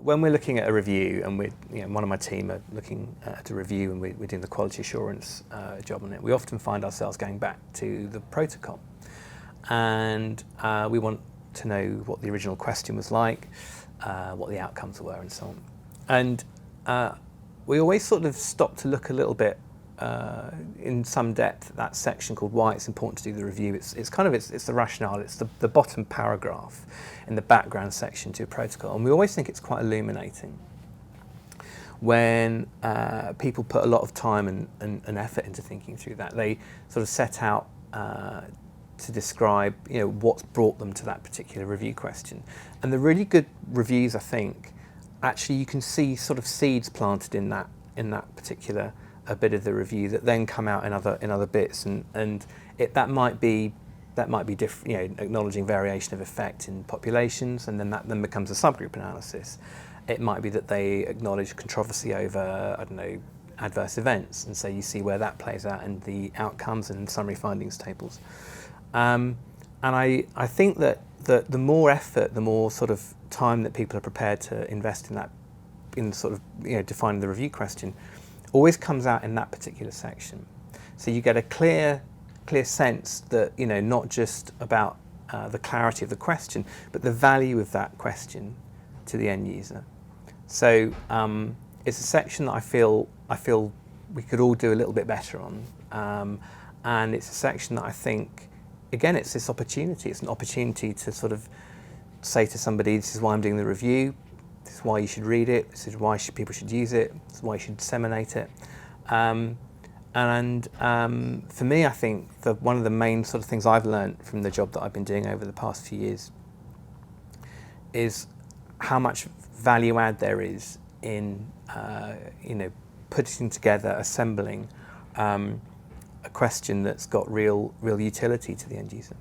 when we're looking at a review, and one of my team are looking at a review, and we're doing the quality assurance job on it, we often find ourselves going back to the protocol, and we want to know what the original question was like, what the outcomes were, and so on. And we always sort of stop to look a little bit in some depth at that section called why it's important to do the review. It's the rationale. It's the bottom paragraph in the background section to a protocol, and we always think it's quite illuminating when people put a lot of time and effort into thinking through that. They sort of set out to describe what's brought them to that particular review question. And the really good reviews, I think, actually you can see sort of seeds planted in that particular a bit of the review that then come out in other bits, and that might be different, acknowledging variation of effect in populations, and then that then becomes a subgroup analysis. It might be that they acknowledge controversy over, I don't know, adverse events, and so you see where that plays out in the outcomes and summary findings tables. And I think that the more effort, the more sort of time that people are prepared to invest in sort of defining the review question, always comes out in that particular section. So you get a clear sense that not just about the clarity of the question, but the value of that question to the end user. So it's a section that I feel we could all do a little bit better on, and it's a section that I think, again, it's this opportunity. It's an opportunity to sort of say to somebody, this is why I'm doing the review, this is why you should read it, this is why people should use it, this is why you should disseminate it. And for me, I think one of the main sort of things I've learned from the job that I've been doing over the past few years is how much value add there is in putting together, assembling a question that's got real utility to the end user.